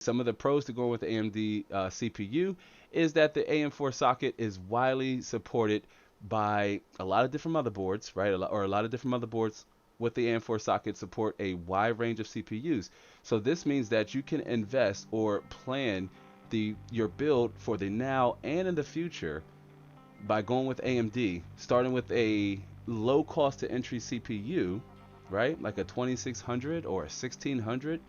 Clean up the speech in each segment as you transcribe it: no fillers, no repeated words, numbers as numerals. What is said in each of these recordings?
Some of the pros to going with the AMD CPU is that the AM4 socket is widely supported by a lot of different motherboards, right? Or a lot of different motherboards with the AM4 socket support a wide range of CPUs. So this means that you can invest or plan your build for the now and in the future by going with AMD, starting with a low cost to entry CPU, right? Like a 2600 or a 1600,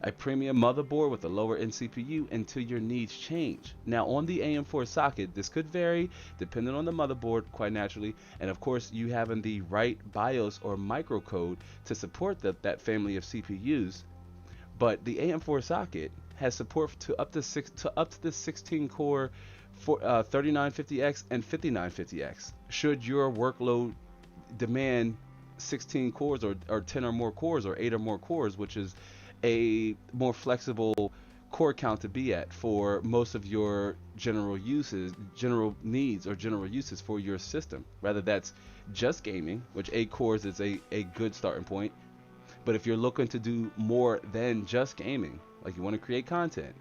a premium motherboard with a lower end CPU until your needs change. Now, on the AM4 socket, this could vary depending on the motherboard, quite naturally, and of course, you having the right BIOS or microcode to support that family of CPUs. But the AM4 socket has support to up to the 16 core for 3950X and 5950X. Should your workload demand 16 cores or 10 or more cores or 8 or more cores, which is a more flexible core count to be at for most of your general uses, general needs, or general uses for your system. Rather, that's just gaming, which 8 cores is a good starting point. But if you're looking to do more than just gaming, like you want to create content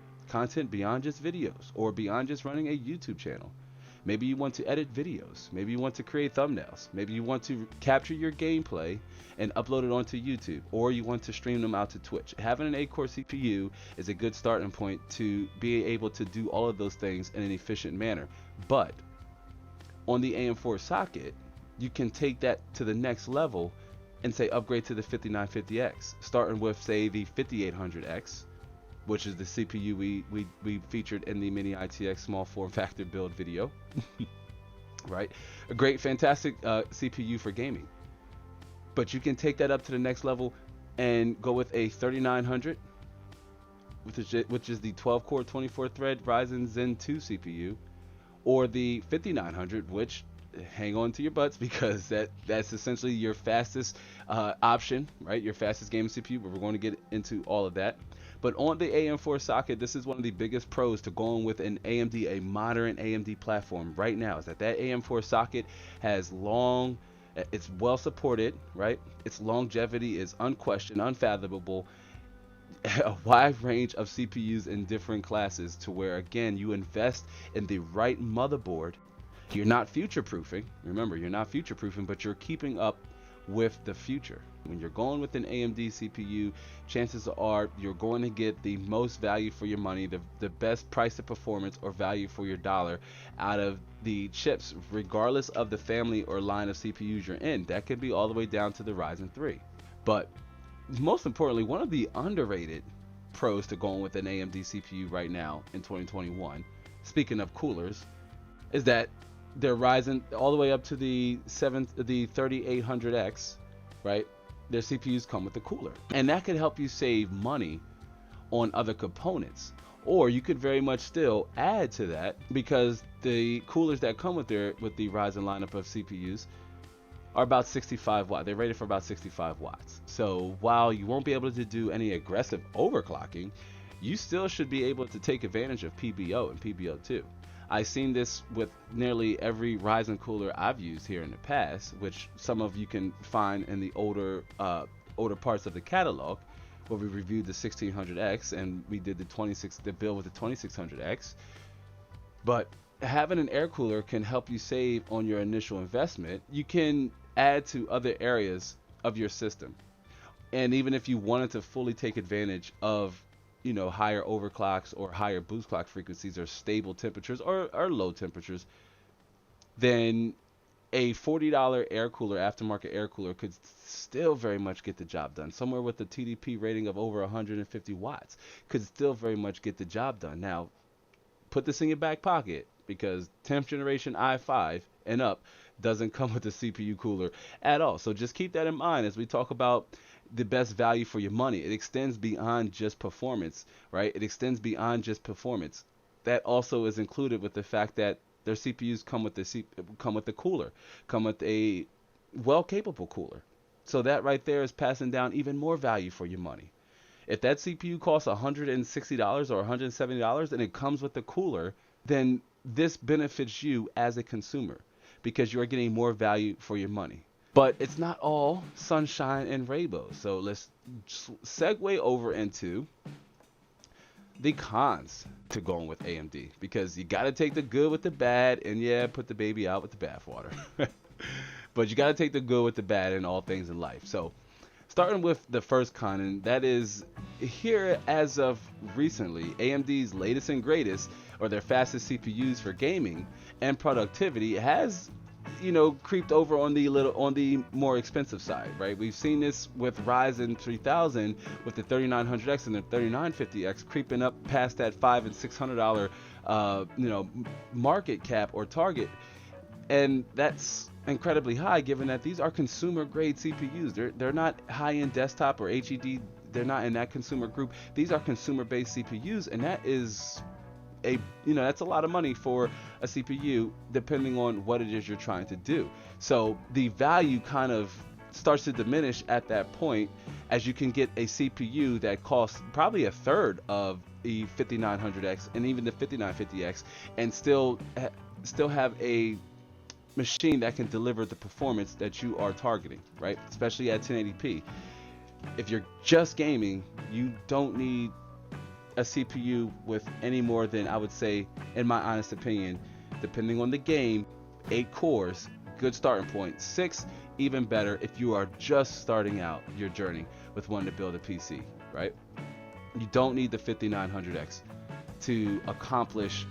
beyond just videos or beyond just running a YouTube channel, maybe you want to edit videos, maybe you want to create thumbnails, maybe you want to capture your gameplay and upload it onto YouTube, or you want to stream them out to Twitch. Having an 8-core CPU is a good starting point to be able to do all of those things in an efficient manner. But on the AM4 socket, you can take that to the next level and say upgrade to the 5950X, starting with say the 5800X, which is the CPU we featured in the mini ITX small form factor build video. Right, a great fantastic CPU for gaming. But you can take that up to the next level and go with a 3900, which is the 12 core 24 thread Ryzen Zen 2 CPU, or the 5900, which, hang on to your butts, because that's essentially your fastest option, right? Your fastest gaming CPU, but we're going to get into all of that. But on the AM4 socket, this is one of the biggest pros to going with an AMD, a modern AMD platform right now, is that AM4 socket has it's well supported, right? Its longevity is unquestioned, unfathomable, a wide range of CPUs in different classes, to where again you invest in the right motherboard. You're not future proofing. Remember, you're not future proofing, but you're keeping up with the future. When you're going with an AMD CPU, chances are you're going to get the most value for your money, the best price to performance or value for your dollar out of the chips, regardless of the family or line of CPUs you're in. That could be all the way down to the Ryzen 3. But most importantly, one of the underrated pros to going with an AMD CPU right now in 2021, speaking of coolers, is that they're rising all the way up to the 3800X, right? Their CPUs come with a cooler, and that could help you save money on other components. Or you could very much still add to that, because the coolers that come with the Ryzen lineup of CPUs are about 65 watts. They're rated for about 65 watts. So while you won't be able to do any aggressive overclocking, you still should be able to take advantage of PBO and PBO2. I've seen this with nearly every Ryzen cooler I've used here in the past, which some of you can find in the older parts of the catalog, where we reviewed the 1600X and we did the build with the 2600X. But having an air cooler can help you save on your initial investment. You can add to other areas of your system, and even if you wanted to fully take advantage of higher overclocks or higher boost clock frequencies, or stable temperatures or low temperatures, then a $40 air cooler, aftermarket air cooler, could still very much get the job done. Somewhere with a TDP rating of over 150 watts could still very much get the job done. Now, put this in your back pocket, because 10th generation i5 and up doesn't come with a CPU cooler at all. So just keep that in mind as we talk about the best value for your money. It extends beyond just performance, right? It extends beyond just performance. That also is included with the fact that their CPUs come with the cooler, come with a well-capable cooler. So that right there is passing down even more value for your money. If that CPU costs $160 or $170 and it comes with the cooler, then this benefits you as a consumer, because you're getting more value for your money. But it's not all sunshine and rainbows. So let's segue over into the cons to going with AMD, because you got to take the good with the bad, and yeah, put the baby out with the bathwater. But you got to take the good with the bad in all things in life. So starting with the first con, and that is, here as of recently, AMD's latest and greatest, or their fastest CPUs for gaming and productivity, has, creeped over on the more expensive side, right? We've seen this with Ryzen 3000 with the 3900X and the 3950X creeping up past that $500 and $600 market cap or target, and that's incredibly high given that these are consumer grade CPUs. They're not high-end desktop or HED. They're not in that consumer group. These are consumer based CPUs, and that is that's a lot of money for a CPU depending on what it is you're trying to do. So the value kind of starts to diminish at that point, as you can get a CPU that costs probably a third of the 5900X and even the 5950X, and still have a machine that can deliver the performance that you are targeting, right? Especially at 1080p. If you're just gaming, you don't need a CPU with any more than, I would say, in my honest opinion, depending on the game, 8 cores, good starting point. 6, even better if you are just starting out your journey with wanting to build a PC, right? You don't need the 5900X to accomplish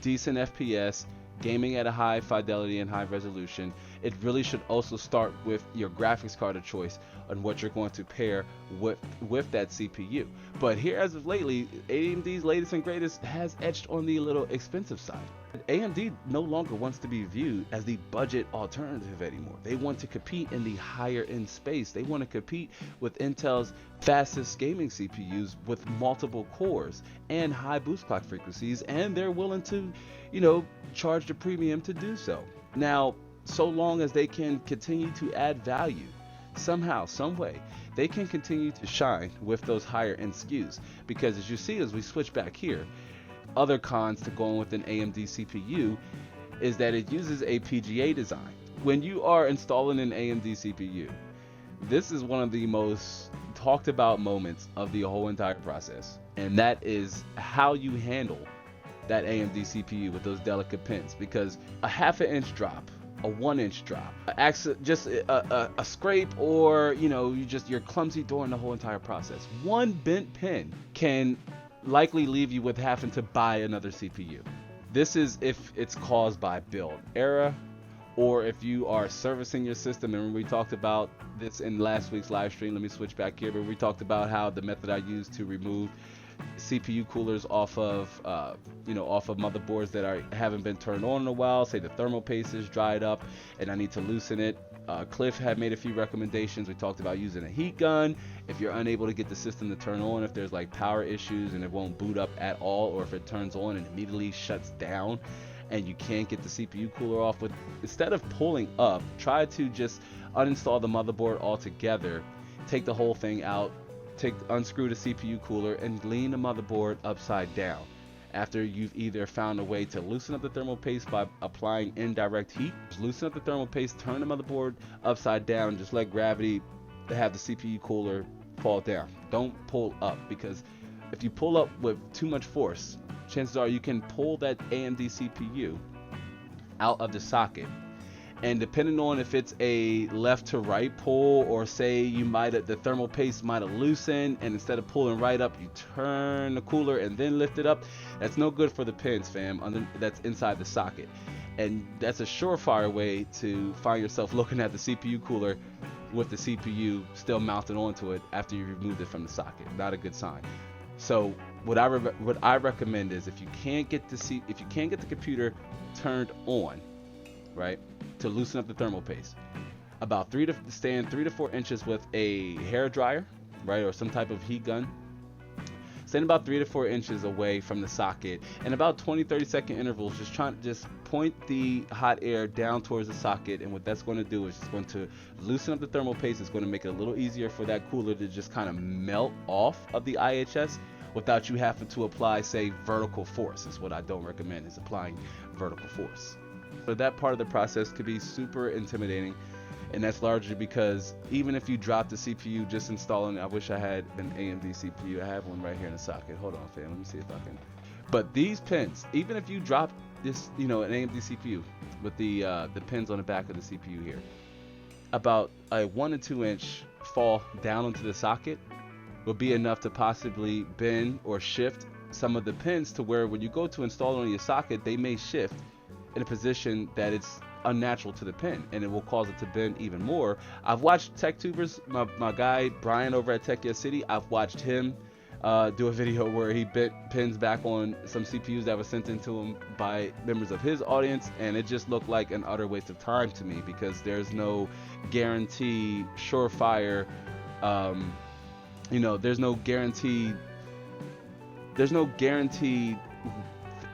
decent FPS, gaming at a high fidelity and high resolution. It really should also start with your graphics card of choice on what you're going to pair with that CPU. But here, as of lately, AMD's latest and greatest has edged on the little expensive side. AMD no longer wants to be viewed as the budget alternative anymore. They want to compete in the higher end space. They want to compete with Intel's fastest gaming CPUs with multiple cores and high boost clock frequencies, and they're willing to, charge the premium to do so. Now, so long as they can continue to add value, somehow, some way, they can continue to shine with those higher end SKUs. Because as you see, as we switch back here, other cons to going with an AMD CPU is that it uses a PGA design. When you are installing an AMD CPU, this is one of the most talked about moments of the whole entire process, and that is how you handle that AMD CPU with those delicate pins. Because a ½ inch drop, a 1-inch drop, just a scrape, or you're clumsy during the whole entire process. One bent pin can likely leave you with having to buy another CPU. This is if it's caused by build error, or if you are servicing your system. And we talked about this in last week's live stream. Let me switch back here, but we talked about how the method I use to remove CPU coolers off of motherboards that haven't been turned on in a while. Say the thermal paste is dried up and I need to loosen it. Cliff had made a few recommendations. We talked about using a heat gun if you're unable to get the system to turn on, if there's like power issues and it won't boot up at all, or if it turns on and immediately shuts down and you can't get the CPU cooler off. Instead of pulling up, try to just uninstall the motherboard altogether, take the whole thing out, unscrew the CPU cooler, and lean the motherboard upside down. After you've either found a way to loosen up the thermal paste by applying indirect heat, just loosen up the thermal paste, turn the motherboard upside down, just let gravity have the CPU cooler fall down. Don't pull up, because if you pull up with too much force, chances are you can pull that AMD CPU out of the socket. And depending on if it's a left to right pull, or say the thermal paste might have loosened, and instead of pulling right up, you turn the cooler and then lift it up, that's no good for the pins, fam, that's inside the socket. And that's a surefire way to find yourself looking at the CPU cooler with the CPU still mounted onto it after you removed it from the socket. Not a good sign. So what I recommend is, if you can't get the computer turned on, right, to loosen up the thermal paste, stand 3 to 4 inches with a hair dryer, right, or some type of heat gun. Stand about 3 to 4 inches away from the socket, and about 20-30 second intervals, just point the hot air down towards the socket. And what that's going to do is it's going to loosen up the thermal paste. It's going to make it a little easier for that cooler to just kind of melt off of the IHS without you having to apply, say, vertical force. Is what I don't recommend, is applying vertical force. So that part of the process could be super intimidating, And that's largely because even if you drop the CPU, just installing, I wish I had an AMD CPU. I have one right here in the socket. Hold on, fam. Let me see if I can. But these pins, even if you drop this, an AMD CPU with the pins on the back of the CPU here, about a 1 to 2 inch fall down into the socket will be enough to possibly bend or shift some of the pins to where when you go to install it on your socket, they may shift in a position that it's unnatural to the pin, and it will cause it to bend even more. I've watched tech tubers, my guy Brian over at Tech Yes City, I've watched him do a video where he bent pins back on some CPUs that were sent into him by members of his audience, and it just looked like an utter waste of time to me, because there's no guarantee, surefire, there's no guaranteed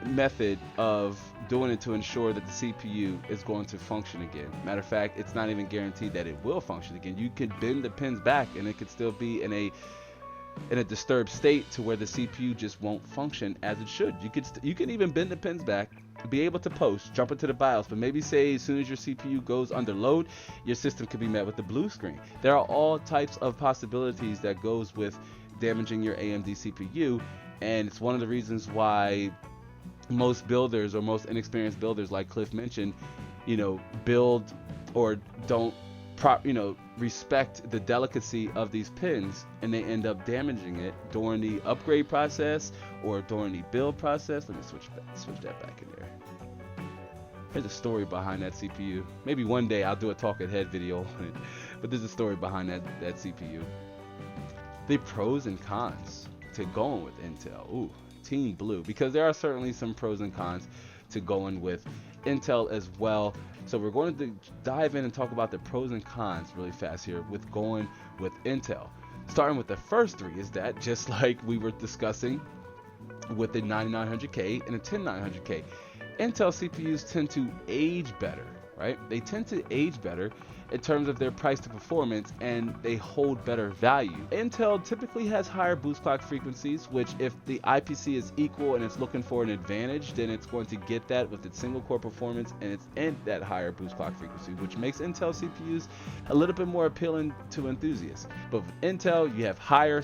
method of doing it to ensure that the CPU is going to function again. Matter of fact, it's not even guaranteed that it will function again. You could bend the pins back and it could still be in a disturbed state to where the CPU just won't function as it should. You can even bend the pins back, be able to post, jump into the BIOS, but maybe say as soon as your CPU goes under load, your system could be met with the blue screen. There are all types of possibilities that goes with damaging your AMD CPU, and it's one of the reasons why most builders, or most inexperienced builders, like Cliff mentioned, build or don't respect the delicacy of these pins, and they end up damaging it during the upgrade process or during the build process. Let me switch that back in there. There's a story behind that CPU.Maybe one day I'll do a talking head video on it, but there's a story behind that CPU. The pros and cons to going with Intel. Ooh, Team Blue, because there are certainly some pros and cons to going with Intel as well. So we're going to dive in and talk about the pros and cons really fast here with going with Intel. Starting with the first three is that, just like we were discussing with the 9900K and the 10900K, Intel CPUs tend to age better, right? They tend to age better in terms of their price to performance, and they hold better value. Intel typically has higher boost clock frequencies, which if the IPC is equal and it's looking for an advantage, then it's going to get that with its single core performance, and it's in that higher boost clock frequency, which makes Intel CPUs a little bit more appealing to enthusiasts. But with Intel, you have higher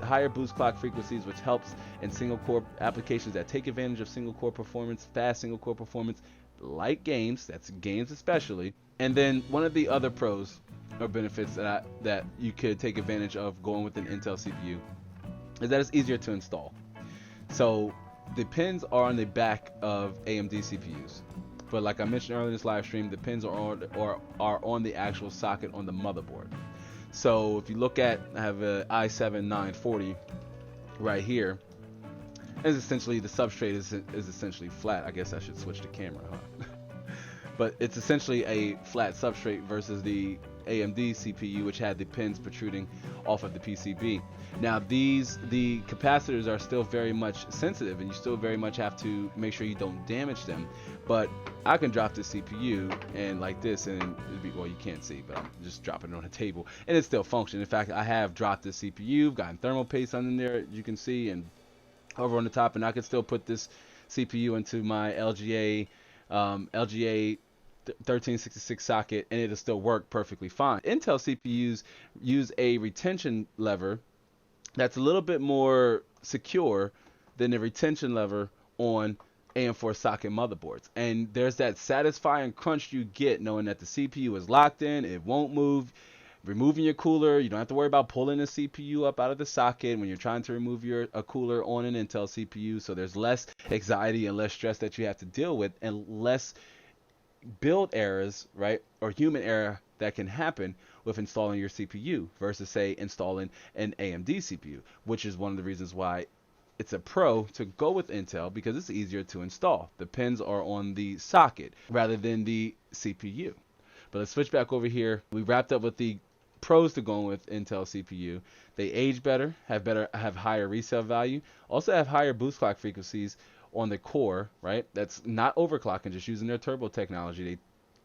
higher boost clock frequencies, which helps in single core applications that take advantage of single core performance, fast single core performance, like games. That's games especially. And then one of the other pros or benefits that you could take advantage of going with an Intel CPU is that it's easier to install. So the pins are on the back of AMD CPUs, but like I mentioned earlier in this live stream, the pins are on the actual socket on the motherboard. So if you look at, I have a i7-940 right here. It's essentially, the substrate is essentially flat. I guess I should switch the camera, huh? But it's essentially a flat substrate versus the AMD CPU, which had the pins protruding off of the PCB. Now the capacitors are still very much sensitive, and you still very much have to make sure you don't damage them. But I can drop the CPU and like this, and it'd be, well, you can't see, but I'm just dropping it on the table, and it still functions. In fact, I have dropped the CPU, gotten thermal paste under there, you can see, and over on the top, and I can still put this CPU into my LGA 1366 socket, and it'll still work perfectly fine. Intel CPUs use a retention lever that's a little bit more secure than the retention lever on AM4 socket motherboards, and there's that satisfying crunch you get knowing that the CPU is locked in, it won't move. Removing your cooler, you don't have to worry about pulling the CPU up out of the socket when you're trying to remove a cooler on an Intel CPU. So there's less anxiety and less stress that you have to deal with, and less build errors, right, or human error that can happen with installing your CPU versus, say, installing an AMD CPU, which is one of the reasons why it's a pro to go with Intel, because it's easier to install. The pins are on the socket rather than the CPU. But let's switch back over here. We wrapped up with the pros to going with Intel CPU. They age better, have higher resale value, also have higher boost clock frequencies on the core, right? That's not overclocking, just using their turbo technology.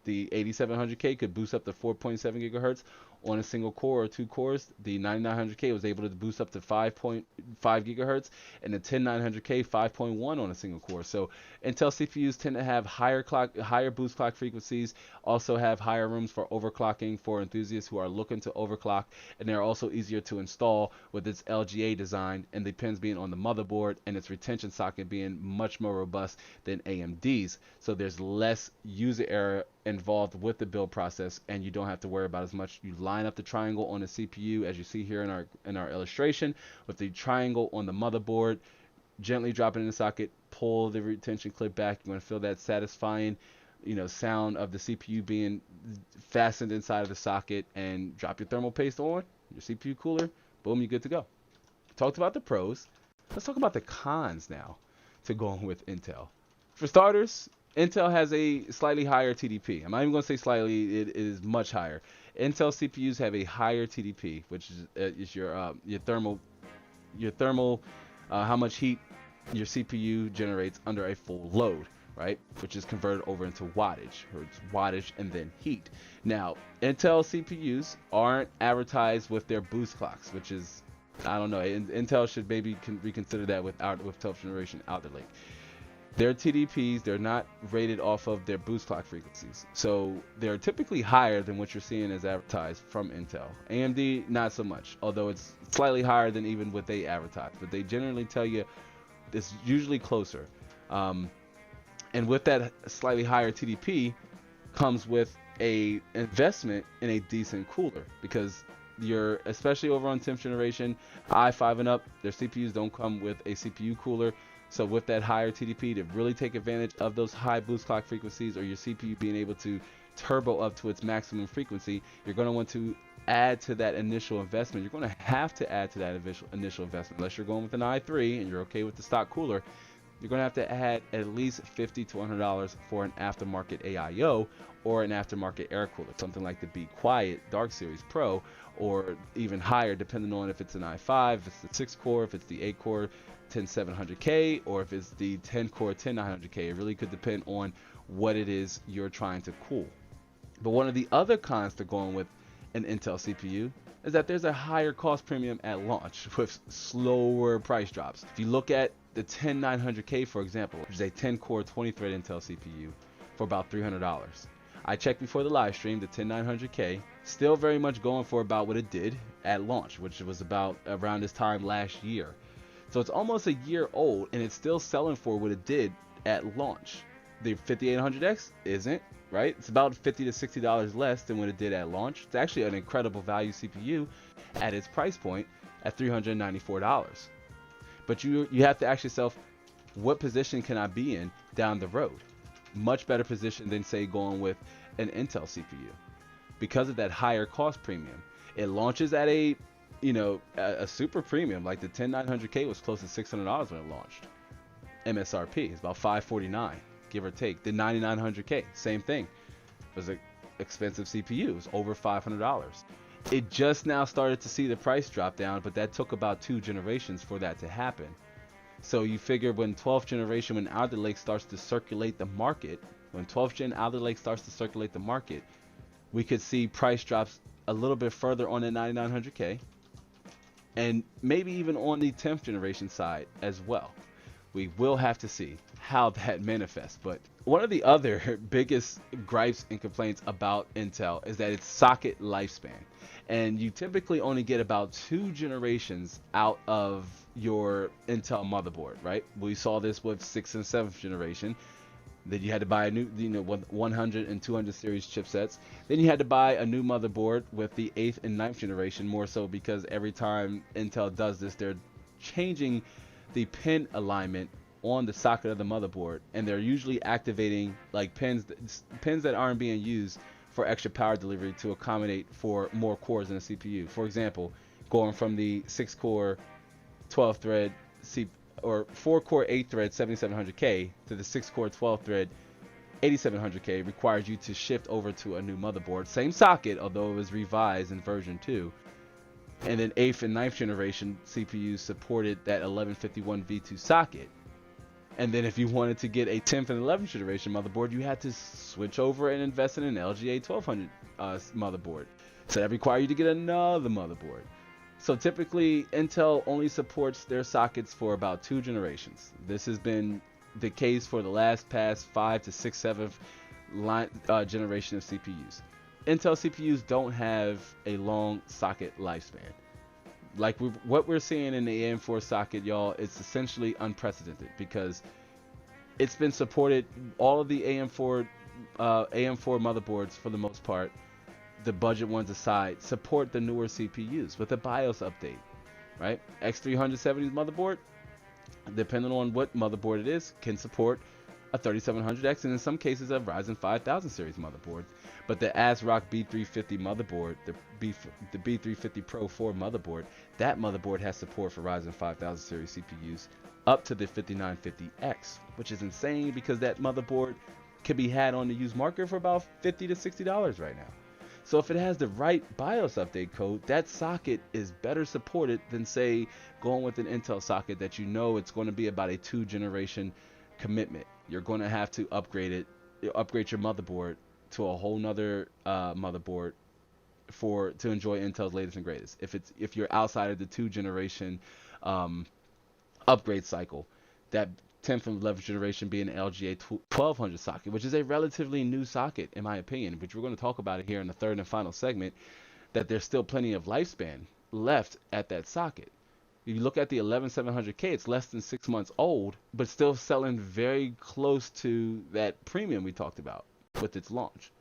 The 8700K could boost up to 4.7 gigahertz on a single core or 2 cores. The 9900K was able to boost up to 5.5 gigahertz, and the 10900K 5.1 on a single core. So Intel CPUs tend to have higher boost clock frequencies, also have higher rooms for overclocking for enthusiasts who are looking to overclock, and they're also easier to install with its LGA design and the pins being on the motherboard and its retention socket being much more robust than AMD's. So there's less user error involved with the build process, and you don't have to worry about as much. You line up the triangle on the CPU as you see here in our illustration, with the triangle on the motherboard, gently drop it in the socket, pull the retention clip back. You're going to feel that satisfying sound of the CPU being fastened inside of the socket, and drop your thermal paste on your CPU cooler. Boom, you're good to go. Talked about the pros. Let's talk about the cons now to going with Intel. For starters, Intel has a slightly higher TDP. I'm not even going to say slightly, it is much higher. Intel CPUs have a higher TDP, which is your thermal how much heat your CPU generates under a full load, right? Which is converted over into wattage, or it's wattage and then heat. Now, Intel CPUs aren't advertised with their boost clocks, which is, I don't know, Intel should maybe reconsider that with 12th generation Alder Lake. Their TDPs, they're not rated off of their boost clock frequencies. So they're typically higher than what you're seeing as advertised from Intel. AMD, not so much, although it's slightly higher than even what they advertise. But they generally tell you it's usually closer. And with that slightly higher TDP comes with a investment in a decent cooler, because especially over on 10th generation, i5 and up, their CPUs don't come with a CPU cooler. So with that higher TDP, to really take advantage of those high boost clock frequencies, or your CPU being able to turbo up to its maximum frequency, you're going to want to add to that initial investment. You're going to have to add to that initial investment. Unless you're going with an i3 and you're okay with the stock cooler, you're going to have to add at least $50 to $100 for an aftermarket AIO or an aftermarket air cooler, something like the Be Quiet Dark Series Pro, or even higher depending on if it's an i5, if it's the 6 core, if it's the 8 core 10700K, or if it's the 10 core 10900K. It really could depend on what it is you're trying to cool. But one of the other cons to going with an Intel CPU is that there's a higher cost premium at launch with slower price drops. If you look at the 10900K, for example, which is a 10 core 20 thread Intel CPU for about $300. I checked before the live stream, the 10900K still very much going for about what it did at launch, which was about around this time last year. So it's almost a year old, and it's still selling for what it did at launch. The 5800X isn't, right? It's about $50 to $60 less than what it did at launch. It's actually an incredible value CPU at its price point at $394. But you have to ask yourself, what position can I be in down the road? Much better position than, say, going with an Intel CPU. Because of that higher cost premium, it launches at a super premium. Like the 10900K was close to $600 when it launched. MSRP is about $549, give or take. The 9900K, same thing. It was an expensive CPU. It was over $500. It just now started to see the price drop down, but that took about 2 generations for that to happen. So you figure when 12th generation, when Alder Lake starts to circulate the market, when 12th gen Alder Lake starts to circulate the market, we could see price drops a little bit further on the 9900K, and maybe even on the 10th generation side as well. We will have to see how that manifests. But one of the other biggest gripes and complaints about Intel is that its socket lifespan. And you typically only get about 2 generations out of your Intel motherboard, right? We saw this with 6th and 7th generation. Then you had to buy a new, 100 and 200 series chipsets. Then you had to buy a new motherboard with the 8th and 9th generation, more so because every time Intel does this, they're changing the pin alignment on the socket of the motherboard, and they're usually activating like pins that aren't being used for extra power delivery to accommodate for more cores in a CPU. For example, going from the 6 core 12 thread or 4 core 8 thread 7700K to the 6 core 12 thread 8700K requires you to shift over to a new motherboard. Same socket, although it was revised in version 2. And then 8th and 9th generation CPUs supported that 1151 V2 socket. And then if you wanted to get a 10th and 11th generation motherboard, you had to switch over and invest in an LGA 1200 motherboard. So that requires you to get another motherboard. So typically, Intel only supports their sockets for about 2 generations. This has been the case for the past 5 to 6, 7 generation of CPUs. Intel CPUs don't have a long socket lifespan. Like what we're seeing in the AM4 socket, y'all, it's essentially unprecedented because it's been supported. All of the AM4 motherboards, for the most part, the budget ones aside, support the newer CPUs with a BIOS update, right? X370's motherboard, depending on what motherboard it is, can support a 3700X and in some cases a Ryzen 5000 series motherboard. But the ASRock B350 motherboard, the B350 Pro 4 motherboard, that motherboard has support for Ryzen 5000 series CPUs up to the 5950X, which is insane because that motherboard can be had on the used market for about $50 to $60 right now. So if it has the right BIOS update code, that socket is better supported than, say, going with an Intel socket that you know it's going to be about a 2 generation commitment. You're going to have to upgrade your motherboard to a whole nother motherboard to enjoy Intel's latest and greatest. If you're outside of the 2 generation upgrade cycle, that 10th and 11th generation being an LGA 1200 socket, which is a relatively new socket in my opinion, which we're going to talk about it here in the third and final segment, that there's still plenty of lifespan left at that socket. If you look at the 11700K, it's less than 6 months old, but still selling very close to that premium we talked about with its launch.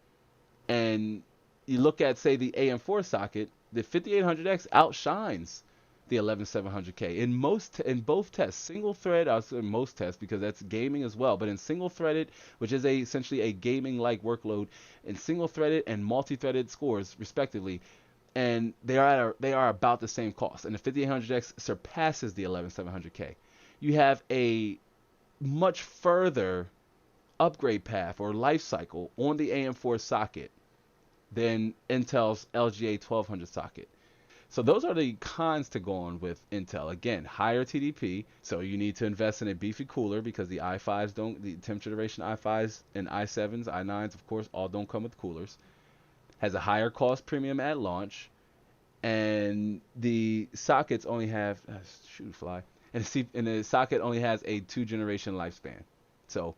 And you look at, say, the AM4 socket, the 5800X outshines the 11700K in both tests. Single thread, I'll say most tests because that's gaming as well, but in single threaded, which is essentially a gaming like workload, in single threaded and multi-threaded scores respectively, and they are about the same cost, and the 5800X surpasses the 11700K. You have a much further upgrade path or life cycle on the AM4 socket than Intel's LGA 1200 socket. So those are the cons to going with Intel. Again, higher TDP, so you need to invest in a beefy cooler because the i5s don't, the 10th generation i5s and i7s, i9s, of course, all don't come with coolers. Has a higher cost premium at launch, and the sockets only have and the socket only has a 2 generation lifespan. So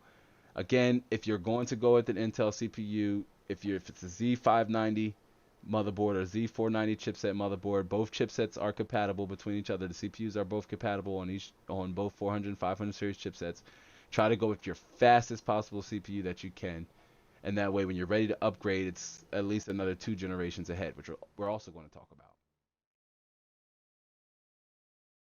again, if you're going to go with an Intel CPU, if it's a Z590 motherboard or Z490 chipset motherboard, both chipsets are compatible between each other. The CPUs are both compatible on both 400 and 500 series chipsets. Try to go with your fastest possible CPU that you can, and that way when you're ready to upgrade, it's at least another 2 generations ahead, which we're also going to talk about.